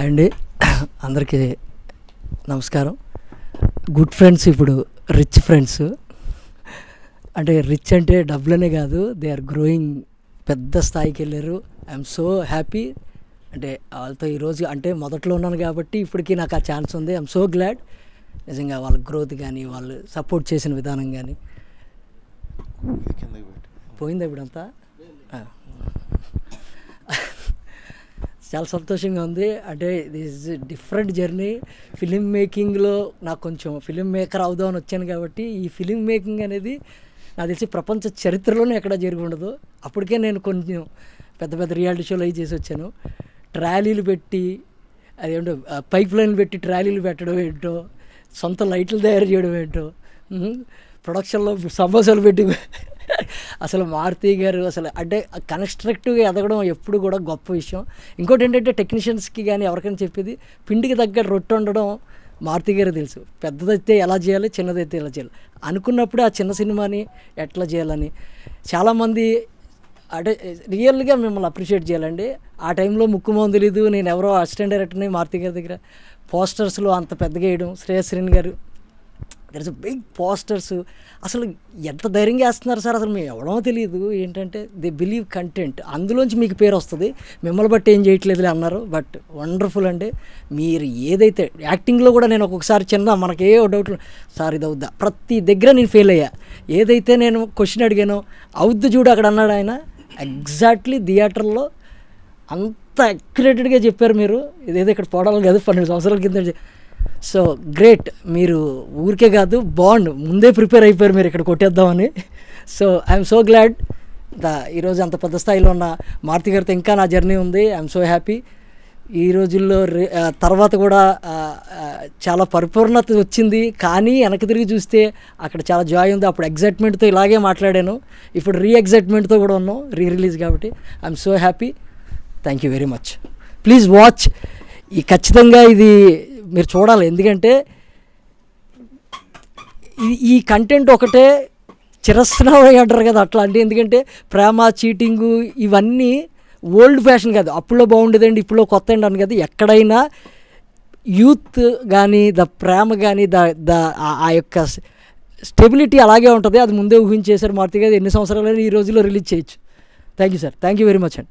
అండి అందరికీ నమస్కారం. గుడ్ ఫ్రెండ్స్ ఇప్పుడు రిచ్ ఫ్రెండ్స్, అంటే రిచ్ అంటే డబ్బులనే కాదు, దే ఆర్ గ్రోయింగ్, పెద్ద స్థాయికి వెళ్ళారు. I'm so happy. అంటే వాళ్ళతో ఈరోజు అంటే మొదట్లో ఉన్నాను కాబట్టి ఇప్పటికీ నాకు ఆ ఛాన్స్ ఉంది. I'm so glad. నిజంగా వాళ్ళ గ్రోత్ కానీ వాళ్ళు సపోర్ట్ చేసిన విధానం కానీ పోయిందా ఇప్పుడంతా చాలా సంతోషంగా ఉంది. అంటే దిస్ డిఫరెంట్ జర్నీ. ఫిలిం మేకింగ్లో నాకు కొంచెం ఫిలిం మేకర్ అవుదామని వచ్చాను కాబట్టి ఈ ఫిలిం మేకింగ్ అనేది నాకు తెలిసి ప్రపంచ చరిత్రలోనే ఎక్కడా జరిగి ఉండదు. అప్పటికే నేను కొంచెం పెద్ద పెద్ద రియాలిటీ షోలు అవి చేసి వచ్చాను. ట్రాలీలు పెట్టి అదేంటో పైప్ లైన్లు పెట్టి ట్రాలీలు పెట్టడం ఏంటో, సొంత లైట్లు తయారు చేయడం ఏంటో, ప్రొడక్షన్లో సమోసాలు పెట్టి అసలు మారుతి గారు అసలు అంటే కన్స్ట్రక్టివ్గా ఎదగడం ఎప్పుడు కూడా గొప్ప విషయం. ఇంకోటి ఏంటంటే టెక్నీషియన్స్కి కానీ ఎవరికైనా చెప్పేది పిండికి తగ్గ రొట్టె ఉండడం మారుతి గారే తెలుసు. పెద్దదైతే ఎలా చేయాలి, చిన్నదైతే ఎలా చేయాలి అనుకున్నప్పుడు ఆ చిన్న సినిమాని ఎట్లా చేయాలని చాలామంది అంటే రియల్గా మిమ్మల్ని అప్రిషియేట్ చేయాలండి. ఆ టైంలో ముక్కు మొహం తెలీదు, నేను ఎవరో అసిస్టెంట్ డైరెక్టర్ని మారుతి గారి దగ్గర పోస్టర్స్లో అంత పెద్దగా వేయడం, శ్రేయశ్రీని గారు దర్ ఇస్ బిగ్ పోస్టర్స్. అసలు ఎంత ధైర్యంగా వేస్తున్నారు సార్, అసలు మేము ఎవడో తెలియదు. ఏంటంటే దే బిలీవ్ కంటెంట్, అందులోంచి మీకు పేరు వస్తుంది, మిమ్మల్ని బట్టి ఏం చేయట్లేదులే అన్నారు. బట్ వండర్ఫుల్ అండి. మీరు ఏదైతే యాక్టింగ్లో కూడా నేను ఒక్కొక్కసారి చిన్న మనకే డౌట్లు, సార్ ఇది అవుద్దా, ప్రతి దగ్గర నేను ఫెయిల్ అయ్యా. ఏదైతే నేను క్వశ్చన్ అడిగానో అవుద్దు చూడు అక్కడ అన్నాడు ఆయన, ఎగ్జాక్ట్లీ థియేటర్లో అంత అక్యురేటెడ్గా చెప్పారు మీరు. ఇదేదో ఇక్కడ పోవడాలి కాదు, 12 సంవత్సరాల కింద. So great. మీరు ఊరికే కాదు, బాండ్ ముందే ప్రిపేర్ అయిపోయారు మీరు ఇక్కడ కొట్టేద్దామని. So I'm so glad. ఈరోజు అంత పెద్ద స్థాయిలో ఉన్న మారుతి గారితో ఇంకా నా జర్నీ ఉంది. I'm so happy. ఈ రోజుల్లో తర్వాత కూడా చాలా పరిపూర్ణత వచ్చింది, కానీ వెనక్కి తిరిగి చూస్తే అక్కడ చాలా జాయ్ ఉంది. అప్పుడు ఎగ్జైట్మెంట్తో ఇలాగే మాట్లాడాను, ఇప్పుడు ఎగ్జైట్మెంట్తో కూడా ఉన్నాం, రిలీజ్ కాబట్టి I'm so happy. Thank you very much. Please watch. ఖచ్చితంగా ఇది మీరు చూడాలి, ఎందుకంటే ఈ కంటెంట్ ఒకటే చిరస్నామం అంటారు కదా అట్లా. అంటే ఎందుకంటే ప్రేమ, చీటింగు ఇవన్నీ ఓల్డ్ ఫ్యాషన్ కాదు, అప్పుడులో బాగుండేదండి ఇప్పుడులో కొత్త అండి అని కదా. ఎక్కడైనా యూత్ కానీ ప్రేమ కానీ ఆ యొక్క స్టెబిలిటీ అలాగే ఉంటుంది. అది ముందే ఊహించేశారు మారుతి గారు. ఎన్ని సంవత్సరాలైనా ఈ రోజుల్లో రిలీజ్ చేయొచ్చు. Thank you sir. Thank you very much అండి.